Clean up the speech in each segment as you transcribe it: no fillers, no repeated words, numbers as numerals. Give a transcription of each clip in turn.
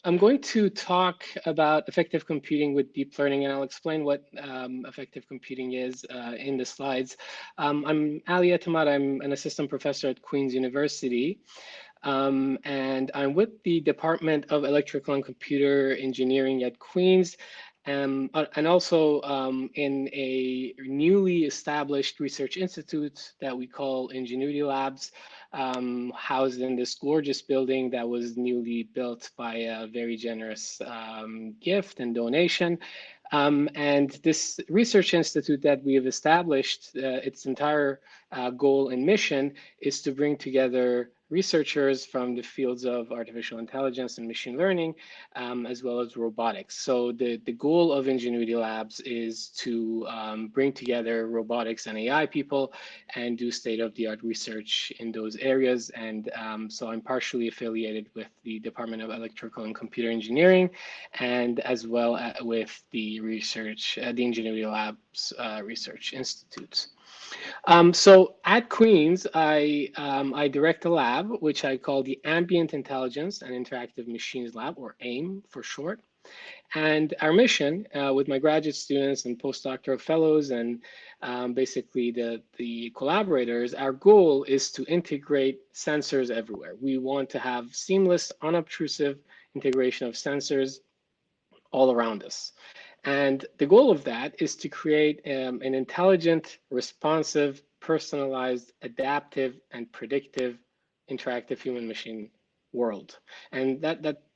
I'm going to talk about effective computing with deep learning, and I'll explain what effective computing is in the slides. I'm Ali Etemad. I'm an assistant professor at Queen's University, and I'm with the Department of Electrical and Computer Engineering at Queen's, and also in a newly established research institute that we call Ingenuity Labs, housed in this gorgeous building that was newly built by a very generous gift and donation. And this research institute that we have established, its entire goal and mission is to bring together researchers from the fields of artificial intelligence and machine learning, as well as robotics. So the goal of Ingenuity Labs is to bring together robotics and AI people and do state-of-the-art research in those areas. And so I'm partially affiliated with the Department of Electrical and Computer Engineering, and as well with the research, the Ingenuity Labs Research Institute. So at Queen's, I direct a lab, which I call the Ambient Intelligence and Interactive Machines Lab, or AIM for short. And our mission with my graduate students and postdoctoral fellows and basically the collaborators, our goal is to integrate sensors everywhere. We want to have seamless, unobtrusive integration of sensors all around us. And the goal of that is to create an intelligent, responsive, personalized, adaptive, and predictive interactive human-machine world. And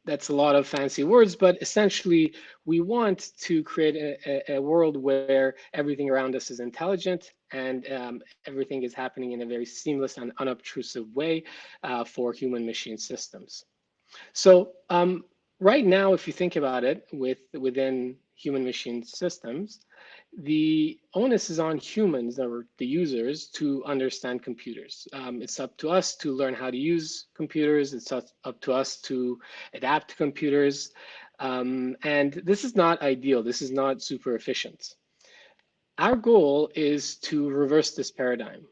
that's a lot of fancy words, but essentially we want to create a world where everything around us is intelligent and everything is happening in a very seamless and unobtrusive way for human-machine systems. So right now, if you think about it, within human-machine systems, the onus is on humans, or the users, to understand computers. It's up to us to learn how to use computers. It's up to us to adapt to computers. And this is not ideal. This is not super efficient. Our goal is to reverse this paradigm.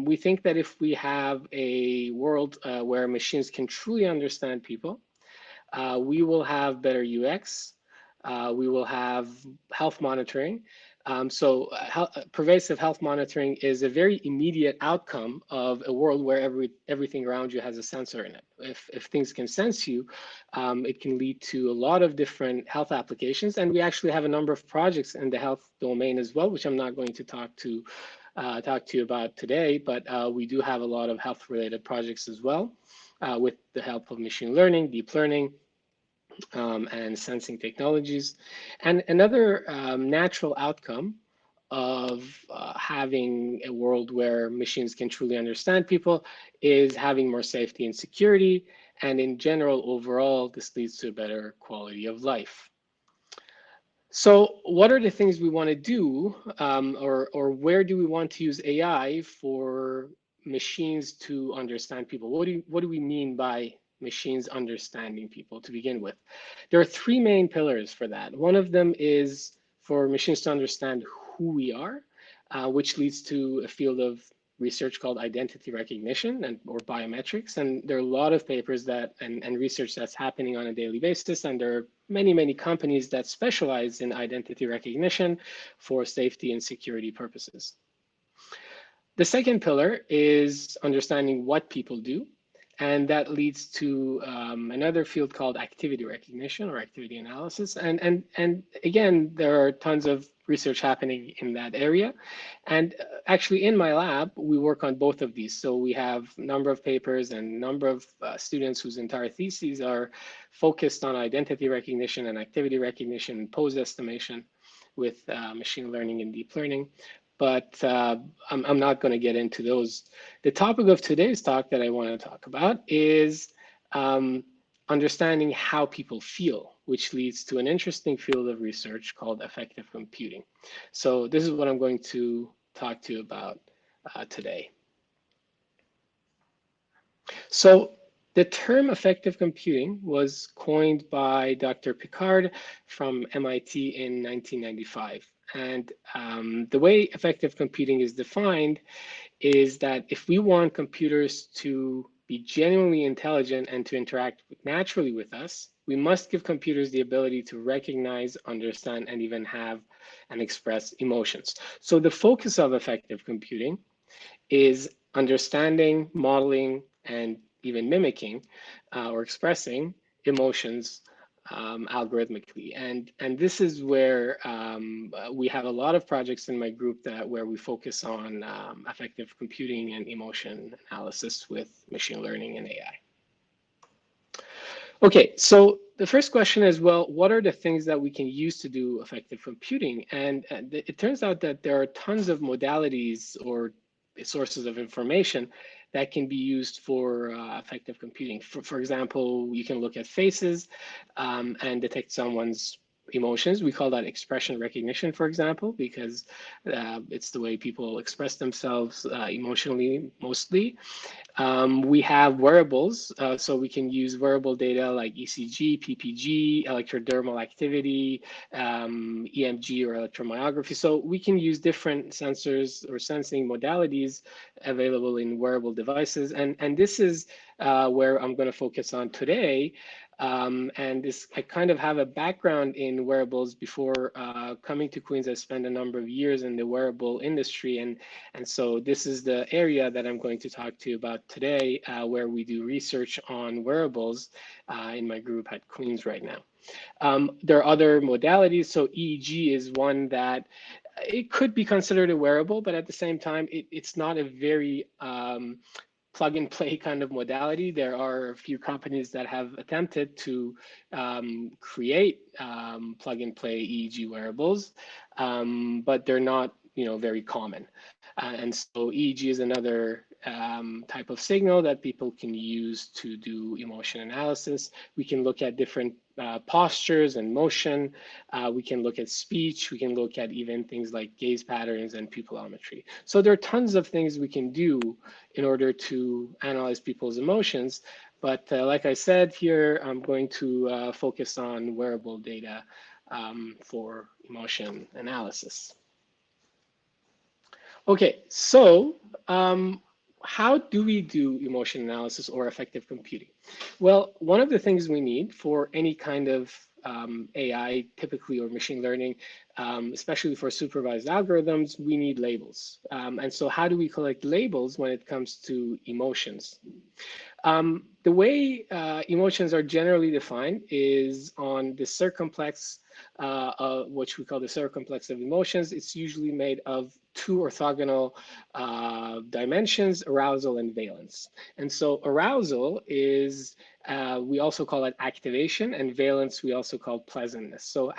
We think that if we have a world where machines can truly understand people, we will have better UX. We will have health monitoring. Pervasive health monitoring is a very immediate outcome of a world where everything around you has a sensor in it. If things can sense you, it can lead to a lot of different health applications. And we actually have a number of projects in the health domain as well, which I'm not going to talk to you about today, but we do have a lot of health-related projects as well with the help of machine learning, deep learning, and sensing technologies. And another natural outcome of having a world where machines can truly understand people is having more safety and security. And in general, overall, this leads to a better quality of life. So what are the things we want to do, or where do we want to use AI for machines to understand people? What do we mean by machines understanding people to begin with? There are three main pillars for that. One of them is for machines to understand who we are, which leads to a field of research called identity recognition or biometrics. And there are a lot of papers and research that's happening on a daily basis. And there are many companies that specialize in identity recognition for safety and security purposes. The second pillar is understanding what people do. And that leads to another field called activity recognition or activity analysis. And again, there are tons of research happening in that area. And actually in my lab, we work on both of these. So we have a number of papers and a number of students whose entire theses are focused on identity recognition and activity recognition and pose estimation with machine learning and deep learning. But I'm not going to get into those. The topic of today's talk that I want to talk about is understanding how people feel, which leads to an interesting field of research called affective computing. So this is what I'm going to talk to you about today. So the term affective computing was coined by Dr. Picard from MIT in 1995. And the way affective computing is defined is that if we want computers to be genuinely intelligent and to interact naturally with us, we must give computers the ability to recognize, understand, and even have and express emotions. So the focus of affective computing is understanding, modeling, and even mimicking or expressing emotions algorithmically. And this is where we have a lot of projects in my group where we focus on affective computing and emotion analysis with machine learning and AI. Okay, so the first question is, well, what are the things that we can use to do affective computing? And it turns out that there are tons of modalities or sources of information that can be used for affective computing. For example, you can look at faces and detect someone's emotions. We call that expression recognition, for example, because it's the way people express themselves emotionally mostly. We have wearables, so we can use wearable data like ECG, PPG, electrodermal activity, EMG or electromyography. So we can use different sensors or sensing modalities available in wearable devices. And this is where I'm going to focus on today. And I kind of have a background in wearables. Before coming to Queens, I spent a number of years in the wearable industry. And so this is the area that I'm going to talk to you about today, where we do research on wearables in my group at Queens right now. There are other modalities. So EEG is one that it could be considered a wearable, but at the same time, it's not a very plug and play kind of modality. There are a few companies that have attempted to create plug and play EEG wearables, but they're not, very common. And so EEG is another type of signal that people can use to do emotion analysis. We can look at different postures and motion. We can look at speech. We can look at even things like gaze patterns and pupillometry. So there are tons of things we can do in order to analyze people's emotions. But like I said here, I'm going to focus on wearable data for emotion analysis. Okay, so how do we do emotion analysis or affective computing? Well, one of the things we need for any kind of AI, typically, or machine learning, especially for supervised algorithms, we need labels. And so how do we collect labels when it comes to emotions? The way emotions are generally defined is on the circumplex, which we call the circumplex of emotions. It's usually made of two orthogonal dimensions, arousal and valence. And so arousal is, we also call it activation, and valence we also call pleasantness. So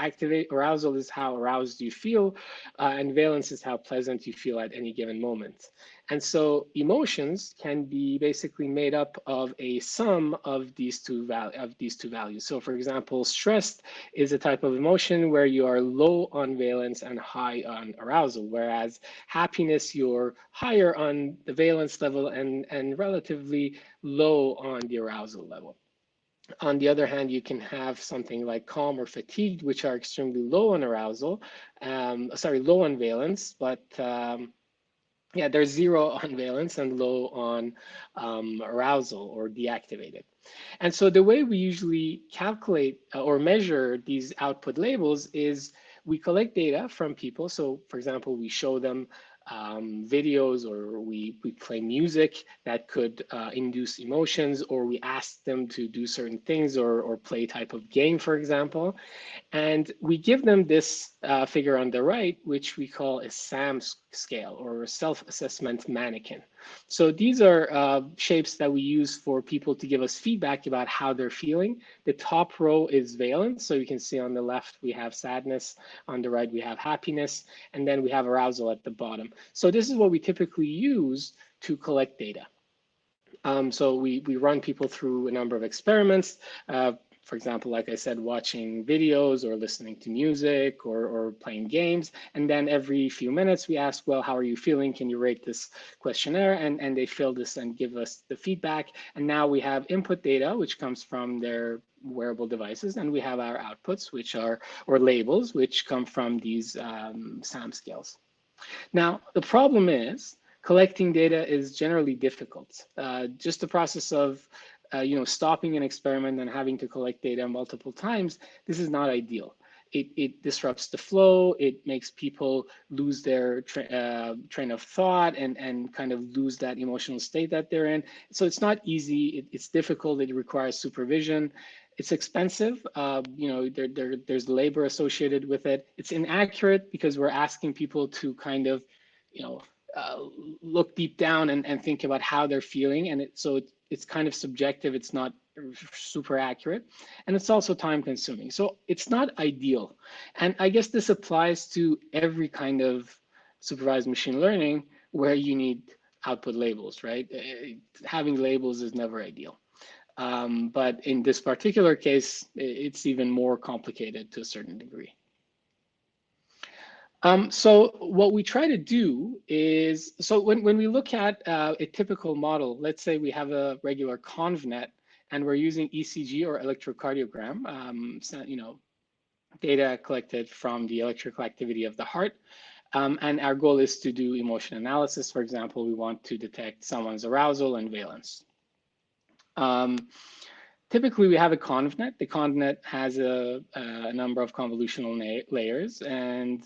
arousal is how aroused you feel, and valence is how pleasant you feel at any given moment. And so emotions can be basically made up of a sum of these two values. So for example, stressed is a type of emotion where you are low on valence and high on arousal, whereas happiness, you're higher on the valence level and relatively low on the arousal level. On the other hand, you can have something like calm or fatigued, which are extremely low on arousal, low on valence, but yeah, there's zero on valence and low on arousal or deactivated. And so the way we usually calculate or measure these output labels is we collect data from people. So for example, we show them videos, or we play music that could induce emotions, or we ask them to do certain things or play a type of game, for example. And we give them this figure on the right, which we call a SAM scale, or a self-assessment mannequin. So these are shapes that we use for people to give us feedback about how they're feeling. The top row is valence. So you can see on the left, we have sadness. On the right, we have happiness. And then we have arousal at the bottom. So this is what we typically use to collect data. So we run people through a number of experiments. For example, like I said, watching videos or listening to music or playing games. And then every few minutes we ask, well, how are you feeling? Can you rate this questionnaire? And they fill this and give us the feedback. And now we have input data, which comes from their wearable devices. And we have our outputs, which are, or labels, which come from these SAM scales. Now, the problem is collecting data is generally difficult. Just the process of stopping an experiment and having to collect data multiple times, this is not ideal. It disrupts the flow. It makes people lose their train of thought and kind of lose that emotional state that they're in. So it's not easy. It's difficult. It requires supervision. It's expensive. There's labor associated with it. It's inaccurate because we're asking people to kind of, look deep down and think about how they're feeling. And it's kind of subjective. It's not super accurate. And it's also time consuming. So it's not ideal. And I guess this applies to every kind of supervised machine learning where you need output labels, right? Having labels is never ideal. But in this particular case, it's even more complicated to a certain degree. So what we try to do is, so when we look at a typical model, let's say we have a regular ConvNet and we're using ECG or electrocardiogram, data collected from the electrical activity of the heart. And our goal is to do emotion analysis. For example, we want to detect someone's arousal and valence. Typically, we have a ConvNet. The ConvNet has a number of convolutional layers, and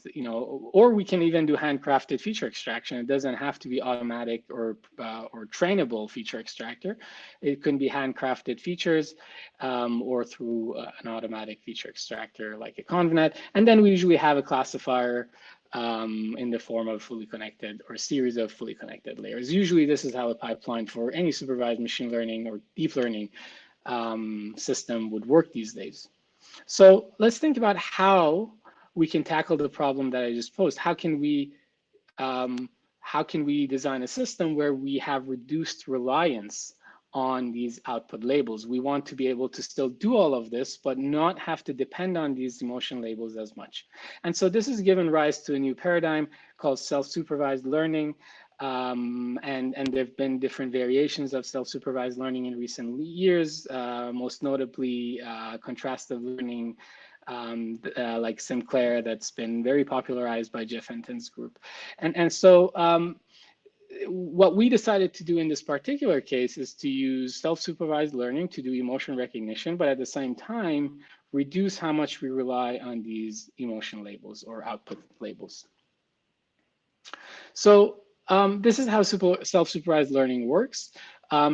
or we can even do handcrafted feature extraction. It doesn't have to be automatic or trainable feature extractor. It can be handcrafted features, or through an automatic feature extractor like a ConvNet. And then we usually have a classifier in the form of fully connected or a series of fully connected layers. Usually, this is how a pipeline for any supervised machine learning or deep learning system would work these days. So let's think about how we can tackle the problem that I just posed. How can we design a system where we have reduced reliance on these output labels? We want to be able to still do all of this, but not have to depend on these emotion labels as much. And so this has given rise to a new paradigm called self-supervised learning. And there have been different variations of self-supervised learning in recent years, most notably contrastive learning, like Sinclair, that's been very popularized by Jeff Hinton's group. And so what we decided to do in this particular case is to use self-supervised learning to do emotion recognition, but at the same time, reduce how much we rely on these emotion labels or output labels. So this is how self-supervised learning works.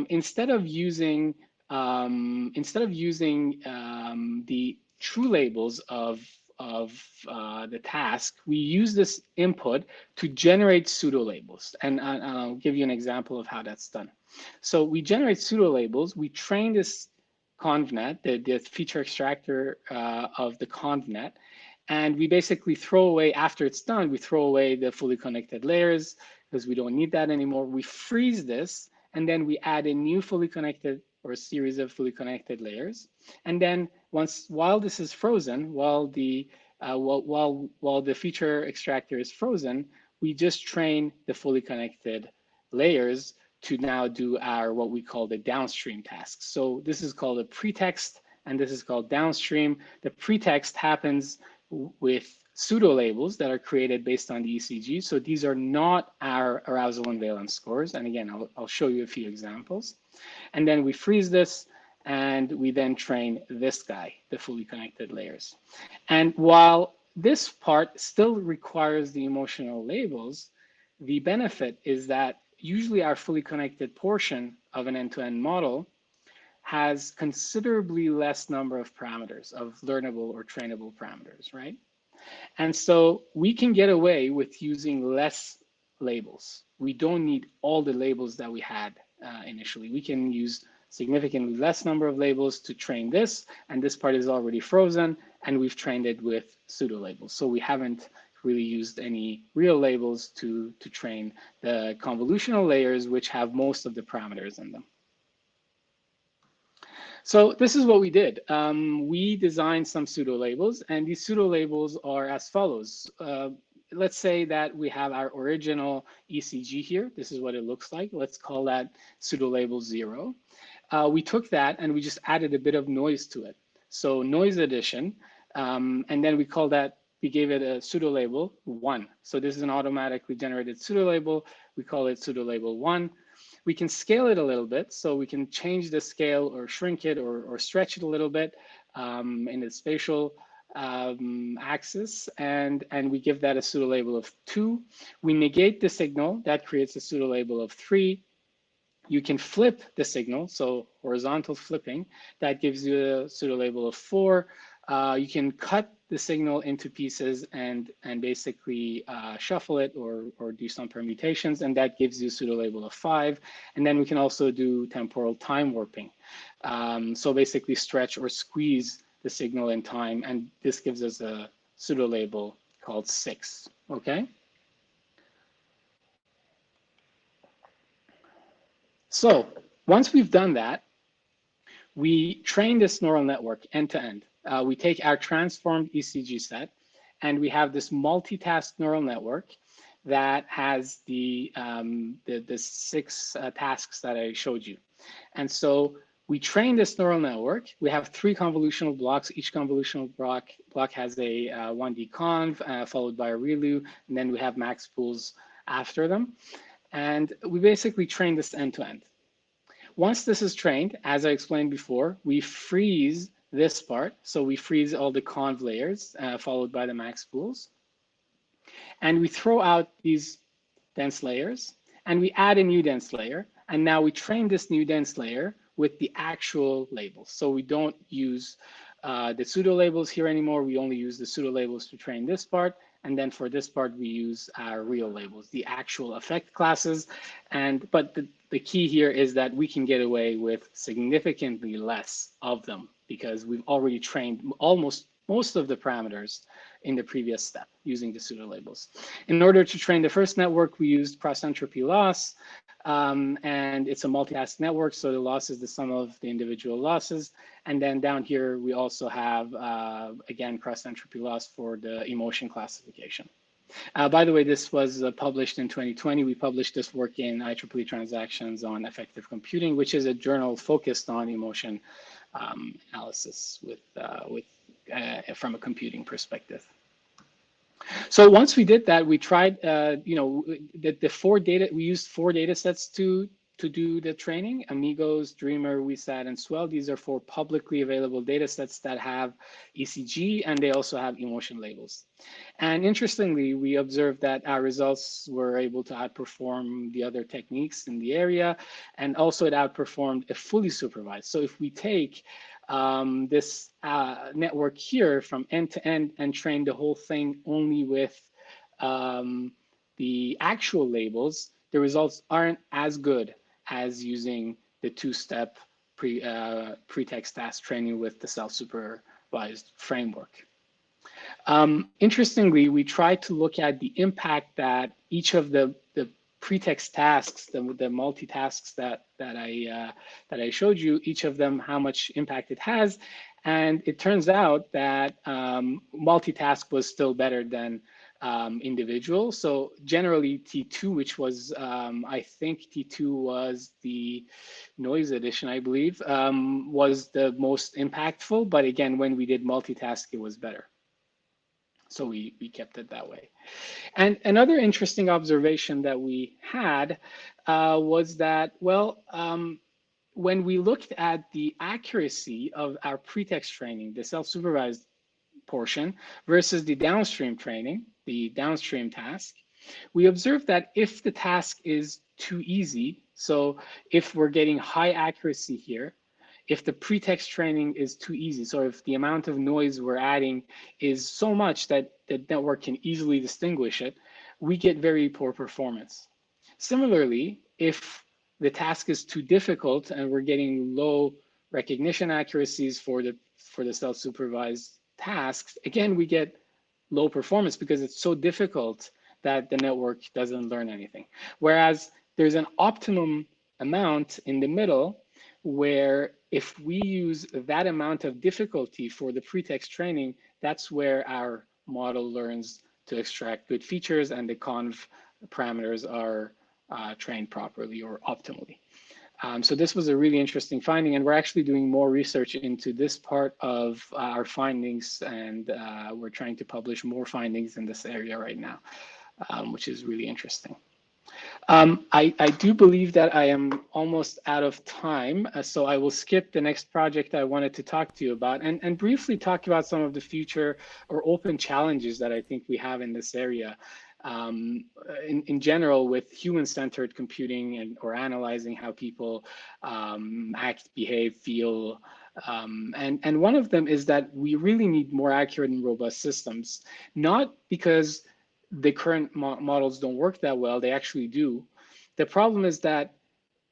Instead of using the true labels of the task, we use this input to generate pseudo labels. And I'll give you an example of how that's done. So we generate pseudo labels. We train this ConvNet, the feature extractor of the ConvNet. And we basically throw away, after it's done, we throw away the fully connected layers because we don't need that anymore. We freeze this, and then we add a new fully connected or a series of fully connected layers. And then while this is frozen, while the feature extractor is frozen, we just train the fully connected layers to now do our what we call the downstream tasks. So this is called a pretext, and this is called downstream. The pretext happens with pseudo labels that are created based on the ECG. So these are not our arousal and valence scores. And again, I'll show you a few examples. And then we freeze this, and we then train this guy, the fully connected layers. And while this part still requires the emotional labels, the benefit is that usually our fully connected portion of an end-to-end model has considerably less number of parameters, of learnable or trainable parameters, right? And so we can get away with using less labels. We don't need all the labels that we had initially. We can use significantly less number of labels to train this, and this part is already frozen, and we've trained it with pseudo labels. So we haven't really used any real labels to train the convolutional layers, which have most of the parameters in them. So this is what we did. We designed some pseudo labels, and these pseudo labels are as follows. Let's say that we have our original ECG here. This is what it looks like. Let's call that pseudo label 0. We took that and we just added a bit of noise to it. So noise addition, and then we call that we gave it a pseudolabel 1. So this is an automatically generated pseudolabel. We call it pseudolabel 1. We can scale it a little bit, so we can change the scale or shrink it or stretch it a little bit in the spatial axis, and we give that a pseudolabel of 2. We negate the signal, that creates a pseudolabel of 3. You can flip the signal, so horizontal flipping, that gives you a pseudolabel of 4. You can cut the signal into pieces and basically shuffle it or do some permutations, and that gives you a pseudolabel of 5. And then we can also do temporal time warping. So basically stretch or squeeze the signal in time, and this gives us a pseudolabel called 6, okay? So once we've done that, we train this neural network end to end. We take our transformed ECG set, and we have this multitask neural network that has the 6 tasks that I showed you. And so we train this neural network. We have 3 convolutional blocks. Each convolutional block has a 1D conv followed by a ReLU, and then we have max pools after them. And we basically train this end to end. Once this is trained, as I explained before, we freeze this part. So we freeze all the conv layers followed by the max pools. And we throw out these dense layers and we add a new dense layer. And now we train this new dense layer with the actual labels. So we don't use the pseudo labels here anymore. We only use the pseudo labels to train this part. And then for this part, we use our real labels, the actual effect classes. But the key here is that we can get away with significantly less of them because we've already trained almost most of the parameters in the previous step using the pseudo labels. In order to train the first network, we used cross entropy loss, and it's a multitask network, so the loss is the sum of the individual losses. And then down here, we also have, again, cross entropy loss for the emotion classification. By the way, this was published in 2020. We published this work in IEEE Transactions on Affective Computing, which is a journal focused on emotion analysis from a computing perspective. So once we did that, we tried, we used 4 data sets to do the training: Amigos, Dreamer, WeSat, and Swell. These are 4 publicly available data sets that have ECG, and they also have emotion labels. And interestingly, we observed that our results were able to outperform the other techniques in the area, and also it outperformed a fully supervised. So if we take this network here from end to end and train the whole thing only with the actual labels, the results aren't as good as using the 2-step pretext task training with the self-supervised framework. Interestingly, we tried to look at the impact that each of the pretext tasks, the multitasks that I showed you, each of them, how much impact it has. And it turns out that multitask was still better than individual. So generally T2, which was, I think T2 was the noise edition, I believe, was the most impactful. But again, when we did multitask, it was better. So we kept it that way. And another interesting observation that we had was that, well, when we looked at the accuracy of our pretext training, the self-supervised portion versus the downstream training, the downstream task, we observed that if the task is too easy, so if we're getting high accuracy here, if the pretext training is too easy, so if the amount of noise we're adding is so much that the network can easily distinguish it, we get very poor performance. Similarly, if the task is too difficult and we're getting low recognition accuracies for the self-supervised tasks, again, we get low performance because it's so difficult that the network doesn't learn anything. Whereas there's an optimum amount in the middle where if we use that amount of difficulty for the pretext training, that's where our model learns to extract good features and the conv parameters are trained properly or optimally. So this was a really interesting finding, and we're actually doing more research into this part of our findings, and we're trying to publish more findings in this area right now, which is really interesting. I do believe that I am almost out of time, so I will skip the next project I wanted to talk to you about and briefly talk about some of the future or open challenges that I think we have in this area. In general, with human-centered computing or analyzing how people act, behave, feel, and one of them is that we really need more accurate and robust systems, not because the current models don't work that well, they actually do. The problem is that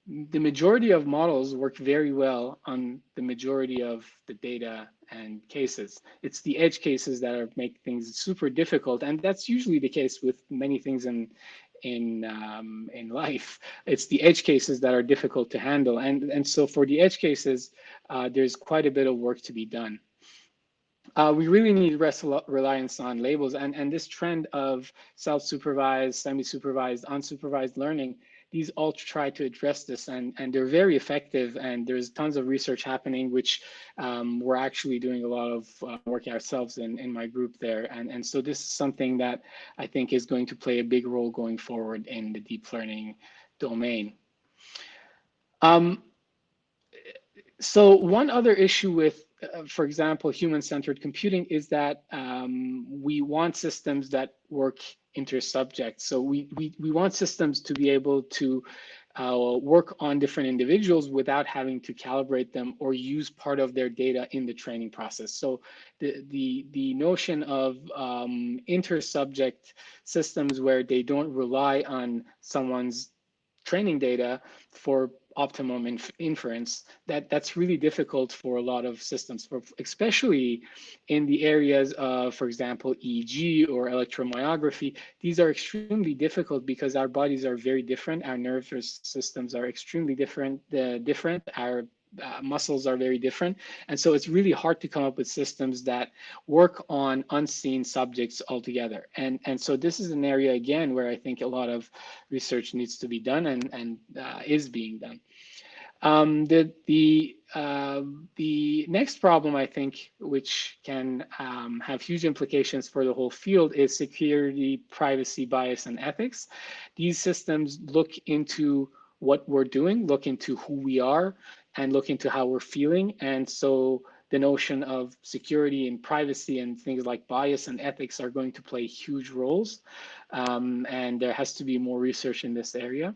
the majority of models work very well on the majority of the data and cases. It's the edge cases that make things super difficult, and that's usually the case with many things in life. It's the edge cases that are difficult to handle, and so for the edge cases, there's quite a bit of work to be done. We really need less reliance on labels, and this trend of self-supervised, semi-supervised, unsupervised learning, these all try to address this, and they're very effective, and there's tons of research happening, which we're actually doing a lot of work ourselves in my group there, and so this is something that I think is going to play a big role going forward in the deep learning domain. So one other issue with, for example, human-centered computing is that we want systems that work inter-subject. So we want systems to be able to work on different individuals without having to calibrate them or use part of their data in the training process. So the notion of inter-subject systems where they don't rely on someone's training data for optimum inference, that's really difficult for a lot of systems, especially in the areas of, for example, EEG or electromyography. These are extremely difficult because our bodies are very different. Our nervous systems are extremely different. Our muscles are very different. And so it's really hard to come up with systems that work on unseen subjects altogether. And so this is an area, again, where I think a lot of research needs to be done and is being done. The next problem, I think, which can have huge implications for the whole field is security, privacy, bias, and ethics. These systems look into what we're doing, look into who we are, and look into how we're feeling. And so the notion of security and privacy and things like bias and ethics are going to play huge roles. And there has to be more research in this area.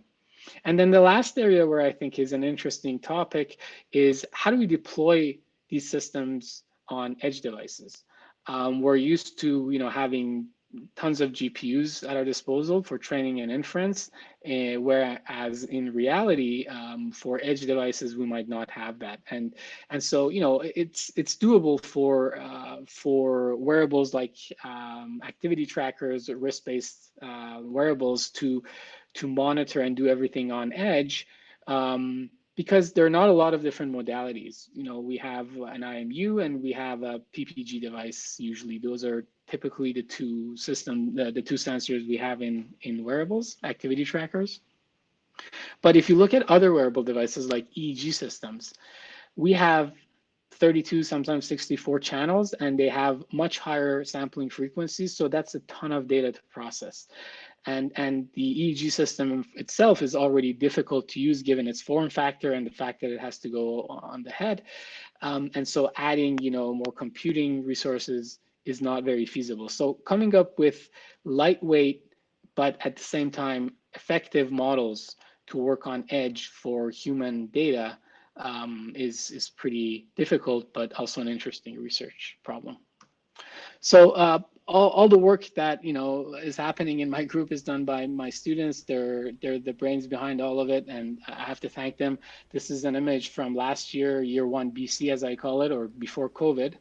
And then the last area where I think is an interesting topic is how do we deploy these systems on edge devices? We're used to, having tons of GPUs at our disposal for training and inference, whereas in reality, for edge devices, we might not have that. And so, it's doable for wearables like activity trackers or wrist-based wearables to monitor and do everything on edge, because there are not a lot of different modalities. We have an IMU and we have a PPG device. Usually, those are typically the two sensors we have in wearables, activity trackers. But if you look at other wearable devices like EEG systems, we have 32, sometimes 64 channels, and they have much higher sampling frequencies. So that's a ton of data to process. And the EEG system itself is already difficult to use given its form factor and the fact that it has to go on the head. And so adding, more computing resources is not very feasible. So coming up with lightweight, but at the same time, effective models to work on edge for human data is pretty difficult, but also an interesting research problem. So all the work that is happening in my group is done by my students. They're the brains behind all of it, and I have to thank them. This is an image from last year, year 1 BC, as I call it, or before COVID.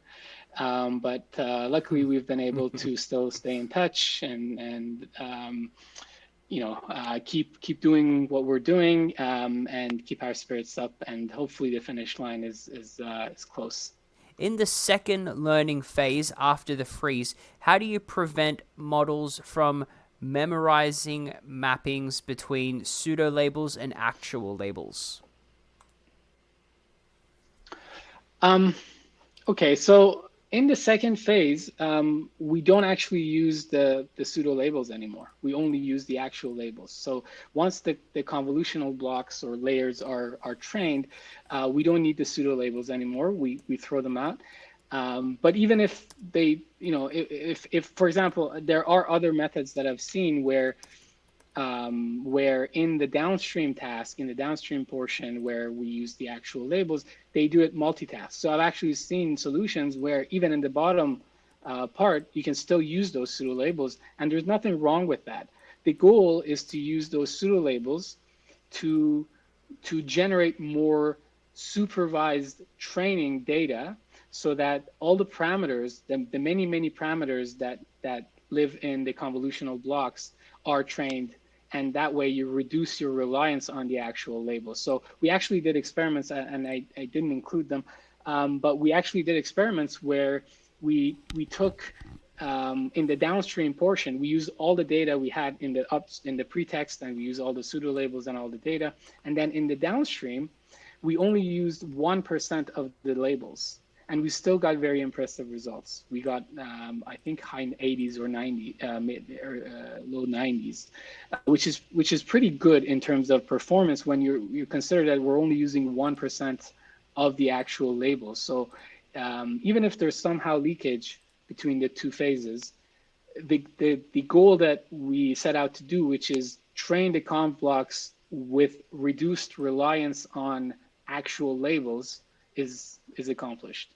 But luckily, we've been able to still stay in touch and keep doing what we're doing and keep our spirits up. And hopefully, the finish line is close. In the second learning phase after the freeze, how do you prevent models from memorizing mappings between pseudo labels and actual labels? Okay, so in the second phase, we don't actually use the pseudo labels anymore. We only use the actual labels. So once the convolutional blocks or layers are trained, we don't need the pseudo labels anymore. We throw them out. But even if they, if for example, there are other methods that I've seen where in the downstream task, in the downstream portion where we use the actual labels, they do it multitask. So I've actually seen solutions where even in the bottom part, you can still use those pseudo labels, and there's nothing wrong with that. The goal is to use those pseudo labels to generate more supervised training data so that all the parameters, the many parameters that live in the convolutional blocks are trained, and that way you reduce your reliance on the actual labels. So we actually did experiments, and I didn't include them, but we actually did experiments where we took in the downstream portion, we used all the data we had in the pretext, and we used all the pseudo labels and all the data. And then in the downstream, we only used 1% of the labels, and we still got very impressive results. We got, I think, high 80s or 90, low 90s, which is pretty good in terms of performance when you consider that we're only using 1% of the actual labels. So even if there's somehow leakage between the two phases, the goal that we set out to do, which is train the conv blocks with reduced reliance on actual labels, is accomplished.